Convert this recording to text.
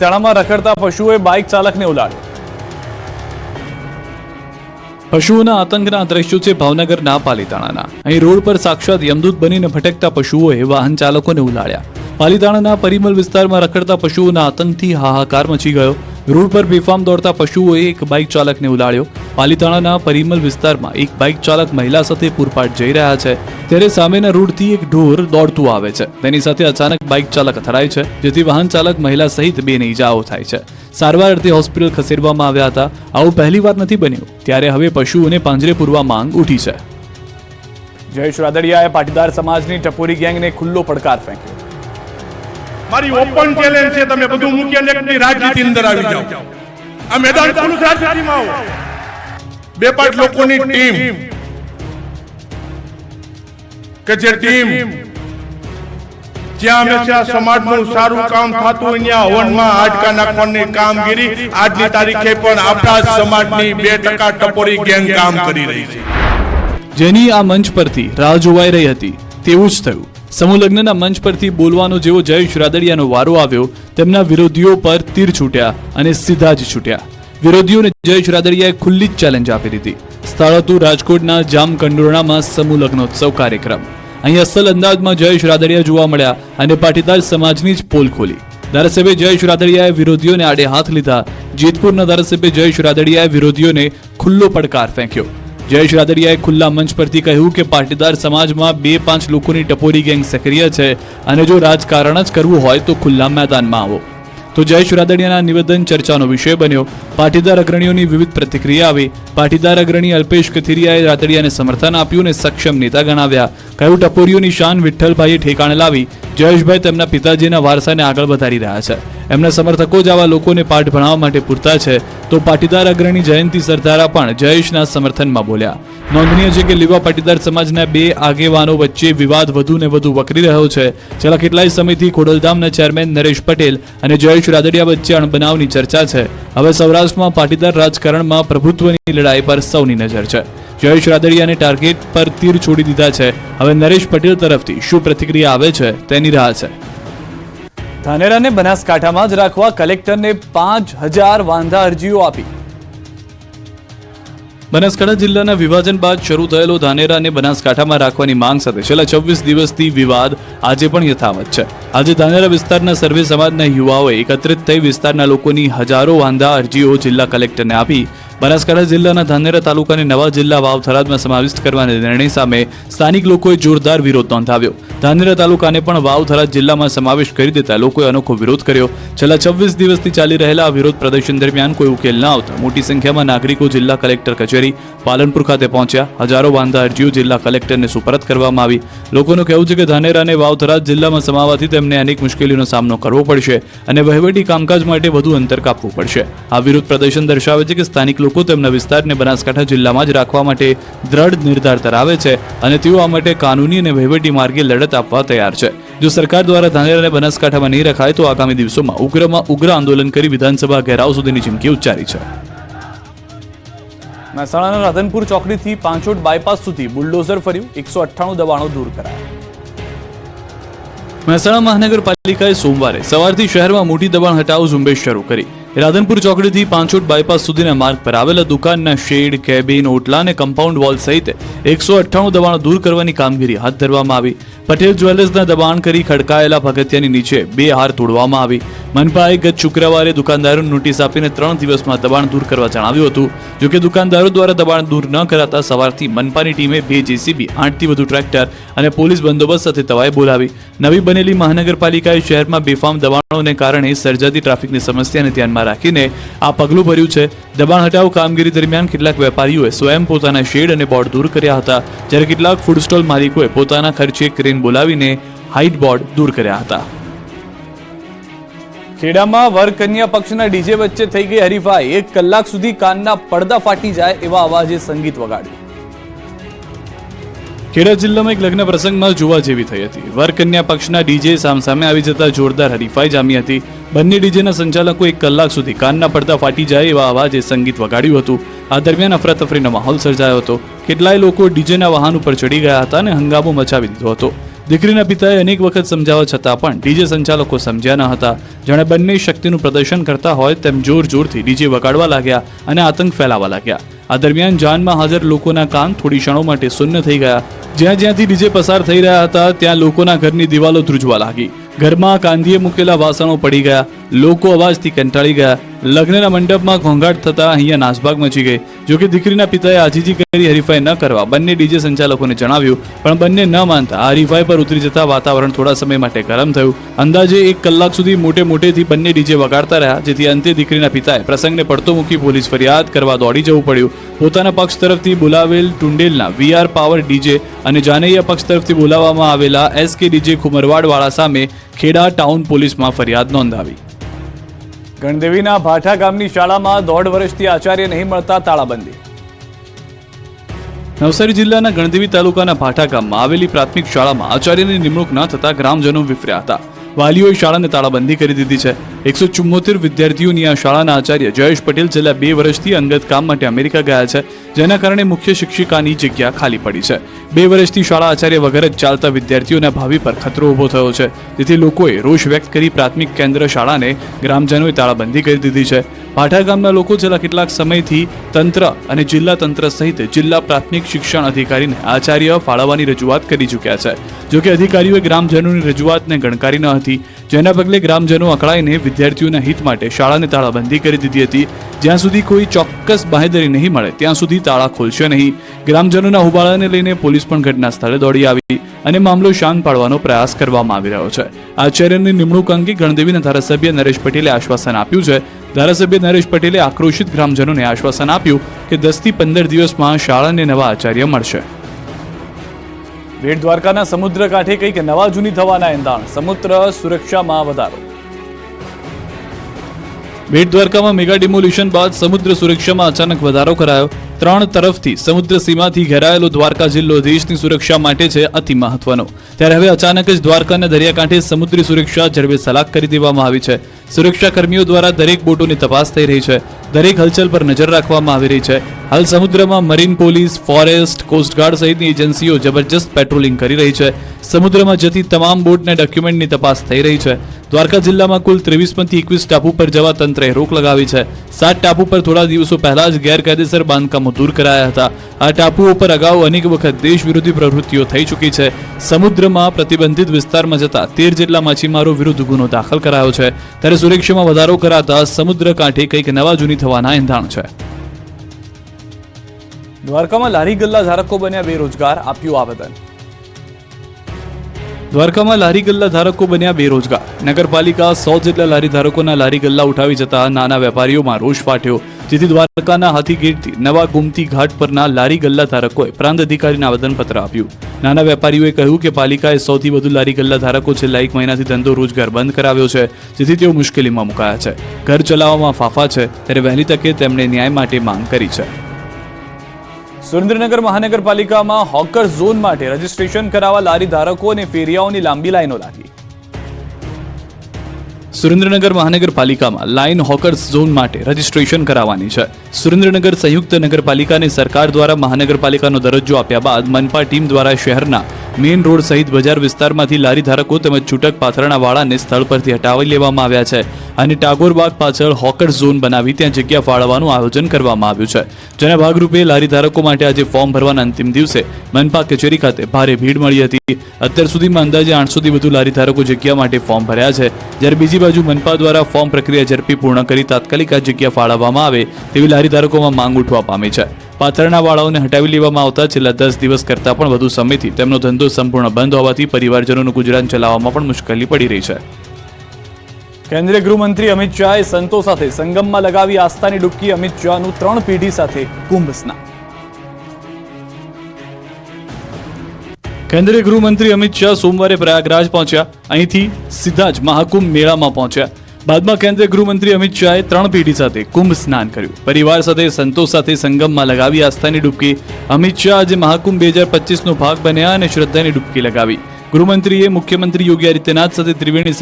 પાલિતાણામાં રખડતા પશુઓએ બાઇક ચાલકને ઉલાડ્યો. પશુઓના આતંકના દ્રશ્યો છે ભાવનગરના પાલિતાણાના. અહીં રોડ પર સાક્ષાત યમદૂત બનીને ભટકતા પશુઓએ વાહન ચાલકોને ઉલાડ્યા. પાલિતાણાના પરિમલ વિસ્તારમાં રખડતા પશુઓના આતંકથી હાહાકાર મચી ગયો. રોડ પર બેફામ દોડતા પશુઓએ એક બાઇક ચાલકને ઉલાડ્યો. પાલિતાણાના પરિમલ વિસ્તારમાં એક બાઇક ચાલક મહિલા સાથે પૂરપાટ જઈ રહ્યા છે, ત્યારે સામેના રોડથી એક ઢોર દોડતું આવે છે. તેની સાથે અચાનક બાઇક ચાલક અથડાય છે, જેથી વાહન ચાલક મહિલા સહિત બેને ઈજાઓ થાય છે. સારવાર અર્થે હોસ્પિટલ ખસેડવામાં આવ્યા હતા. આવું પહેલી વાર નથી બન્યું, ત્યારે હવે પશુઓને પાંજરે પૂરવા માંગ ઉઠી છે. જયેશ રાદડિયાએ પાટીદાર સમાજની ટપોરી ગેંગને ખુલ્લો પડકાર ફેંક્યો. મારી ઓપન ચેલેન્જ છે, તમે બધું મૂકી અને એકની રાજનીતિ અંદર આવી જાઓ. આ મેદાન ખુલ્લું રાજનીતિમાં આવો. બે પાંચ લોકોની ટીમ કે જે ટીમ જ્યાં હંમેશા સમાજનું સારું કામ થતું હોય ત્યાં હવનમાં હાડકા નાખવાની કામગીરી આજની તારીખે પણ આપણા સમાજની 2% ટપોરી ગેંગ કામ કરી રહી છે, જેની આ મંચ પરથી રાહ જોવાઈ રહી હતી. તેવું જ થયું. સમૂહ લગ્નના મંચ પરથી બોલવાનો જેવો જયેશ રાદડિયાનો વારો આવ્યો, તેમના વિરોધીઓ પર તીર છૂટ્યા અને સીધા જ છૂટ્યા. વિરોધીઓને જયેશ રાદડિયાએ ખુલ્લી જ ચેલેન્જ આપી દીધી. સ્થળ હતું રાજકોટના જામકંડોરણામાં સમૂહ લગ્નોત્સવ કાર્યક્રમ. અહીં અસલ અંદાજમાં જયેશ રાદડિયા જોવા મળ્યા અને પાટીદાર સમાજની જ પોલ ખોલી. ધારાસભ્ય જયેશ રાદડિયાએ વિરોધીઓને આડે હાથ લીધા. જેતપુરના ધારાસભ્ય જયેશ રાદડિયાએ વિરોધીઓને ખુલ્લો પડકાર ફેંક્યો. જયેશ રાદડિયાએ ખુલ્લા મંચ પરથી કહ્યું કે પાટીદાર સમાજમાં 2-5 લોકોની ટપોરી ગેંગ સક્રિય છે અને જો રાજકારણ જ કરવું હોય તો ખુલ્લા મેદાનમાં આવો. તો જયેશ રાદડિયાના નિવેદન ચર્ચાનો વિષય બન્યો. પાટીદાર અગ્રણીઓની વિવિધ પ્રતિક્રિયા આવી. પાટીદાર અગ્રણી અલ્પેશ કથિરિયાએ રાદડિયાને સમર્થન આપ્યું અને સક્ષમ નેતા ગણાવ્યા. કહ્યું ટપોરીઓની શાન વિઠ્ઠલભાઈએ ઠેકાણે લાવી. જયેશભાઈ તેમના પિતાજીના વારસાને આગળ વધારી રહ્યા છે. એમના સમર્થકો જ આવા લોકોને પાઠ ભણાવવા માટે પૂરતા છે. તો પાટીદાર અગ્રણી જયંતિ સરદારા પણ જયેશના સમર્થનમાં બોલ્યા. નોંધનીય છે કે લીવા પાટીદાર સમાજના 2 આગેવાનો વચ્ચે વિવાદ વધુ ને વધુ વકરી રહ્યો છે. છેલ્લા કેટલાય સમયથી ખોડલધામના ચેરમેન નરેશ પટેલ અને જયેશ રાદડિયા વચ્ચે અણબનાવની ચર્ચા છે. હવે સૌરાષ્ટ્રમાં પાટીદાર રાજકારણમાં પ્રભુત્વની લડાઈ પર સૌની નજર છે. જયેશ રાદડિયાને ટાર્ગેટ પર તીર છોડી દીધા છે. હવે નરેશ પટેલ તરફથી શું પ્રતિક્રિયા આવે છે તેની રાહ છે. ધાનેરાને બનાસકાંઠામાં જ રાખવા કલેક્ટરને 5000 વાંધા અરજીઓ આપી. બનાસકાંઠા જિલ્લાના વિભાજન બાદ શરૂ થયેલો ધાનેરાને બનાસકાંઠામાં રાખવાની માંગ સાથે છેલ્લા 24 દિવસથી વિવાદ આજે પણ યથાવત છે. આજે ધાનેરા વિસ્તારના સર્વે સમાજના યુવાઓએ એકત્રિત થઈ વિસ્તારના લોકોની હજારો વાંધા અરજીઓ જિલ્લા કલેક્ટરને આપી. બનાસકાંઠા જિલ્લાના ધાનેરા તાલુકાને નવા જિલ્લા વાવ-થરાદમાં સમાવિષ્ટ કરવાના નિર્ણય સામે સ્થાનિક લોકોએ જોરદાર વિરોધ નોંધાવ્યો. ધાનેરા તાલુકાને પણ વાવ-થરાદ જિલ્લામાં સમાવેશ કરી દેતા લોકોએ અનોખો વિરોધ કર્યો. છેલ્લા 26 દિવસથી ચાલી રહેલા આ વિરોધ પ્રદર્શન દરમિયાન કોઈ ઉકેલ ન આવતા મોટી સંખ્યામાં નાગરિકો જિલ્લા કલેક્ટર કચેરી પાલનપુર ખાતે પહોંચ્યા. હજારો વાંધા અરજીઓ જિલ્લા કલેક્ટરને સુપરત કરવામાં આવી. લોકોનું કહેવું છે કે ધાનેરા અને વાવ-થરાદ જિલ્લામાં સમાવવાથી તેમને અનેક મુશ્કેલીઓનો સામનો કરવો પડશે અને વહીવટી કામકાજ માટે વધુ અંતર કાપવું પડશે. આ વિરોધ પ્રદર્શન દર્શાવે છે કે સ્થાનિક લોકો તેમના વિસ્તારને બનાસકાંઠા જિલ્લામાં જ રાખવા માટે દ્રઢ નિર્ધાર ધરાવે છે અને તેઓ આ માટે કાનૂની અને વહીવટી માર્ગે લડત આપવા તૈયાર છે. જો સરકાર દ્વારા ધાનેરાને બનાસકાંઠામાં નહીં રખાય તો આગામી દિવસોમાં ઉગ્ર આંદોલન કરી વિધાનસભા ઘેરાવ સુધીની ચીમકી ઉચ્ચારી છે. મહેસાણાના રાધનપુર ચોકડીથી પાંચોટ બાયપાસ સુધી બુલડોઝર ફર્યું. 198 દબાણો દૂર કરાયા. મહેસાણા મહાનગરપાલિકાએ સોમવારે સવારથી શહેરમાં મોટી દબાણ હટાવ ઝુંબેશ શરૂ કરી. રાધનપુર ચોકડીથી પાંચોટ બાયપાસ સુધીના માર્ગ પર આવેલા દુકાનના શેડ, કેબિન, ઓટલા અને કમ્પાઉન્ડ વોલ સહિત 198 દબાણો દૂર કરવાની કામગીરી હાથ ધરવામાં આવી. પટેલ જ્વેલર્સના દબાણ કરી ખડકાયેલા પગથિયાની નીચે 2 હાર તોડવામાં આવી. મનપાએ ગત શુક્રવારે દુકાનદારોને નોટિસ આપીને 3 દિવસમાં દબાણ દૂર કરવા જણાવ્યું હતું. જોકે દુકાનદારો દ્વારા દબાણ દૂર ન કરાતા સવારથી મનપાની ટીમે 2 જેસીબી, 8થી વધુ ટ્રેક્ટર અને પોલીસ બંદોબસ્ત સાથે તવાઈ બોલાવી. નવી બનેલી મહાનગરપાલિકાએ શહેરમાં બેફામ દબાણોને કારણે સર્જાતી ટ્રાફિકની સમસ્યાને ધ્યાનમાં રાખીને આ પગલું ભર્યું છે. દબાણ હટાવ કામગીરી દરમિયાન કેટલાક વેપારીઓએ સ્વયં પોતાના શેડ અને બોર્ડ દૂર કર્યા હતા, જ્યારે કેટલાક ફૂડ સ્ટોલ માલિકોએ પોતાના ખર્ચે ક્રેન બોલાવીને હાઇટ બોર્ડ દૂર કર્યા હતા. ખેડામાં વર કન્યા પક્ષના ડીજે વચ્ચે થઈ ગઈ હરીફાઈ. 1 કલાક સુધી કાનના પડદા ફાટી જાય એવા અવાજે સંગીત વગાડ્યું. ખેડા જિલ્લામાં એક લગ્ન પ્રસંગમાં જોવા જેવી થઈ હતી. વર કન્યા પક્ષના ડીજે સામસામે આવી જતા જોરદાર હરીફાઈ જામી હતી. બંને ડીજેના સંચાલકો 1 કલાક સુધી કાનના પડદા ફાટી જાય એવા અવાજે સંગીત વગાડ્યું હતું. આ દરમિયાન અફરાતફરીનો માહોલ સર્જાયો હતો. કેટલાય લોકો ડીજેના વાહન ઉપર ચડી ગયા હતા અને હંગામો મચાવી દીધો હતો. દીકરીના પિતાએ અનેક વખત સમજાવવા છતાં પણ ડીજે સંચાલકો સમજ્યા ન હતા. જાણે બંને શક્તિનું પ્રદર્શન કરતા હોય તેમ જોરથી ડીજે વગાડવા લાગ્યા અને આતંક ફેલાવા લાગ્યા. આ દરમિયાન જાનમાં હાજર લોકોના કાન થોડી ક્ષણો માટે શૂન્ય થઈ ગયા. જ્યાંથી ડીજે પસાર થઈ રહ્યા હતા ત્યાં લોકોના ઘરની દિવાલો ધ્રુજવા લાગી. ઘરમાં કાંધીએ મૂકેલા વાસણો પડી ગયા. લોકો અવાજથી કંટાળી ગયા. લગ્નના મંડપમાં ઘોંઘાટ થતા અહીંયા નાસભાગ મચી ગઈ. જોકે દીકરીના પિતાએ આજીજી કરી હરીફાઈ ન કરવા બંને ડીજે સંચાલકોને જણાવ્યું, પણ બંને ન માનતા આ હરીફાઈ પર ઉતરી જતા વાતાવરણ થોડા સમય માટે ગરમ થયું. અંદાજે 1 કલાક સુધી મોટેથી બંને ડીજે વગાડતા રહ્યા, જેથી અંતે દીકરીના પિતાએ પ્રસંગને પડતો મૂકી પોલીસ ફરિયાદ કરવા દોડી જવું પડ્યું. પોતાના પક્ષ તરફથી બોલાવેલ ટુંડેલના VR પાવર ડીજે અને જાનૈયા પક્ષ તરફથી બોલાવવામાં આવેલા SK ડીજે ખુમરવાડવાળા સામે ખેડા ટાઉન પોલીસમાં ફરિયાદ નોંધાવી. ગણદેવીના ભાઠા ગામની શાળામાં 1.5 વર્ષથી આચાર્ય નહીં મળતા તાળાબંધી. નવસારી જિલ્લાના ગણદેવી તાલુકાના ભાઠા ગામમાં આવેલી પ્રાથમિક શાળામાં આચાર્યની નિમણૂક ન થતા ગ્રામજનો વિફર્યા હતા. વાલીઓએ શાળાને તાળાબંધી કરી દીધી છે. 174 વિદ્યાર્થીઓની આ શાળાના આચાર્ય જયેશ પટેલ છેલ્લા 2 વર્ષથી અંગત કામ માટે અમેરિકા ગયા છે, જેના કારણે મુખ્ય શિક્ષિકાની જગ્યા ખાલી પડી છે. 2 વર્ષથી શાળા આચાર્ય વગર જ ચાલતા વિદ્યાર્થીઓના ભાવિ પર ખતરો ઊભો થયો છે. તેથી લોકોએ રોષ વ્યક્ત કરી પ્રાથમિક કેન્દ્ર શાળાને ગ્રામજનોએ તાળાબંધી કરી દીધી છે. ભાઠા ગામના લોકો છેલ્લા કેટલાક સમયથી તંત્ર અને જિલ્લા તંત્ર સહિત જિલ્લા પ્રાથમિક શિક્ષણ અધિકારીને આચાર્ય ફાળવવાની રજૂઆત કરી ચૂક્યા છે. જોકે અધિકારીઓએ ગ્રામજનોની રજૂઆતને ગણકારી ન હતી, જેના પગલે ગ્રામજનો અકળાઈને વિદ્યાર્થીઓના હિત માટે શાળાને તાળાબંધી કરી દીધી હતી. જ્યાં સુધી કોઈ ચોક્કસ બાંહેધરી નહીં મળે ત્યાં સુધી તાળા ખોલશે નહીં. ગ્રામજનોના હોબાળાને લઈને પોલીસ પણ ઘટના સ્થળે દોડી આવી અને મામલો શાંત પાડવાનો પ્રયાસ કરવામાં આવી રહ્યો છે. આચાર્યની નિમણૂક અંગે ગણદેવીના ધારાસભ્ય નરેશ પટેલે આશ્વાસન આપ્યું છે. ધારાસભ્ય નરેશ પટેલે આક્રોશિત ગ્રામજનોને આશ્વાસન આપ્યું કે 10 થી 15 દિવસમાં શાળાને નવા આચાર્ય મળશે. બેટ દ્વારકાના સમુદ્ર કાંઠે કંઈક નવા જૂની થવાના એંધાણ. સમુદ્ર સુરક્ષામાં વધારો. બેટ દ્વારકામાં મેગા ડિમોલિશન બાદ સમુદ્ર સુરક્ષામાં અચાનક વધારો કરાયો. 3 તરફથી સમુદ્ર સીમાથી ઘેરાયેલો દ્વારકા જિલ્લો દેશની સુરક્ષા માટે છે અતિ મહત્વનો. ત્યારે હવે અચાનક જ દ્વારકાના દરિયાકાંઠે સમુદ્રી સુરક્ષા જડબે સલાક કરી દેવામાં આવી છે. સુરક્ષા કર્મીઓ દ્વારા દરેક બોટોની તપાસ થઈ રહી છે. દરેક હલચલ પર નજર રાખવામાં આવી રહી છે. હાલ સમુદ્રમાં મરીન પોલીસ, ફોરેસ્ટ, કોસ્ટગાર્ડ સહિતની એજન્સીઓ જબરજસ્ત પેટ્રોલિંગ કરી રહી છે. સમુદ્રમાં જતી તમામ બોટના ડોક્યુમેન્ટની તપાસ થઈ રહી છે. દ્વારકા જિલ્લામાં કુલ 23માંથી 21 ટાપુ પર જવા તંત્રએ રોક લગાવી છે. 7 ટાપુ પર થોડા દિવસો પહેલા જ ગેરકાયદેસર બાંધકામો દૂર કરાયા હતા. આ ટાપુઓ પર અગાઉ અનેક વખત દેશ વિરોધી પ્રવૃત્તિઓ થઈ ચૂકી છે. સમુદ્રમાં પ્રતિબંધિત વિસ્તારમાં જતા 13 જેટલા માછીમારો વિરુદ્ધ ગુનો દાખલ કરાયો છે. ત્યારે સુરક્ષામાં વધારો કરાતા સમુદ્ર કાંઠે કંઈક નવા જૂની થવાના એંધાણ છે. દ્વારકામાં લારી ગલ્લા ધારકો બન્યા બેરોજગાર, આપ્યું આવેદન. દ્વારકામાં લારી ગલ્લા ધારકો બન્યા બેરોજગાર. નગરપાલિકા 100 જેટલા લારી ધારકોના લારી ગલ્લા ઉઠાવી જતા નાના વેપારીઓમાં રોષ ફાટ્યો, જેથી દ્વારકાના હાથીગેટથી નવા ગોમતી ઘાટ પરના લારી ગલ્લા ધારકોએ પ્રાંત અધિકારીને આવેદનપત્ર આપ્યું. નાના વેપારીઓએ કહ્યું કે પાલિકાએ 100 થી વધુ લારી ગલ્લા ધારકો છેલ્લા 1 મહિનાથી ધંધો રોજગાર બંધ કરાવ્યો છે, જેથી તેઓ મુશ્કેલીમાં મુકાયા છે. ઘર ચલાવવામાં ફાફા છે, ત્યારે વહેલી તકે તેમણે ન્યાય માટે માંગ કરી છે. સુરેન્દ્રનગર મહાનગરપાલિકામાં હોકર ઝોન માટે રજીસ્ટ્રેશન કરાવવા લારી ધારકો અને ફેરિયાઓની લાંબી લાઈનો લાગી. સુરેન્દ્રનગર મહાનગરપાલિકામાં લાઇન હોકર્સ ઝોન માટે રજીસ્ટ્રેશન કરાવવાની છે. સુરેન્દ્રનગર સંયુક્ત નગરપાલિકાને સરકાર દ્વારા મહાનગરપાલિકાનો દરજ્જો આપ્યા બાદ મનપા ટીમ દ્વારા શહેરના મેઇન રોડ સહિત બજાર વિસ્તારમાંથી લારી ધારકો તેમજ છૂટક પાથરણા વાળાને સ્થળ પરથી હટાવી લેવામાં આવ્યા છે અને ટાગોરબાગ પાછળ હોકર ઝોન બનાવી ત્યાં જગ્યા ફાળવવાનું આયોજન કરવામાં આવ્યું છે. જેના ભાગરૂપે લારી ધારકો માટે આજે ફોર્મ ભરવાના અંતિમ દિવસે મનપા કચેરી ખાતે ભારે ભીડ મળી હતી. અત્યાર સુધીમાં અંદાજે 800 થી વધુ લારી ધારકો જગ્યા માટે ફોર્મ ભર્યા છે. જ્યારે બીજી બાજુ મનપા દ્વારા ફોર્મ પ્રક્રિયા ઝડપી પૂર્ણ કરી તાત્કાલિક આ જગ્યા ફાળવવામાં આવે તેવી લારી ધારકોમાં માંગ ઉઠવા પામી છે. પાથરણા વાળાઓને હટાવી લેવામાં આવતા છેલ્લા 10 દિવસ કરતાં પણ વધુ સમયથી તેમનો ધંધો સંપૂર્ણ બંધ હોવાથી પરિવારજનોનું ગુજરાન ચલાવવામાં પણ મુશ્કેલી પડી રહી છે. કેન્દ્રીય ગૃહમંત્રી અમિત શાહે સંતો સાથે સંગમમાં લગાવી આસ્થાની ડૂબકી. અમિત શાહનું 3 પેઢી સાથે કુંભ સ્નાન. કેન્દ્રીય ગૃહમંત્રી અમિત શાહ સોમવારે પ્રયાગરાજ પહોંચ્યા. અહીંથી સીધા જ મહાકુંભ મેળામાં પહોંચ્યા. બાદમાં કેન્દ્રીય ગૃહમંત્રી અમિત શાહે 3 પેઢી સાથે કુંભ સ્નાન કર્યું. પરિવાર સાથે સંતો સાથે સંગમમાં લગાવી આસ્થાની ડૂબકી. અમિત શાહ આજે મહાકુંભ 2025નો ભાગ બન્યા અને શ્રદ્ધાની ડૂબકી લગાવી. ગૃહમંત્રીએ મુખ્યમંત્રી યોગી આદિત્યનાથ સાથે ત્રિવેણી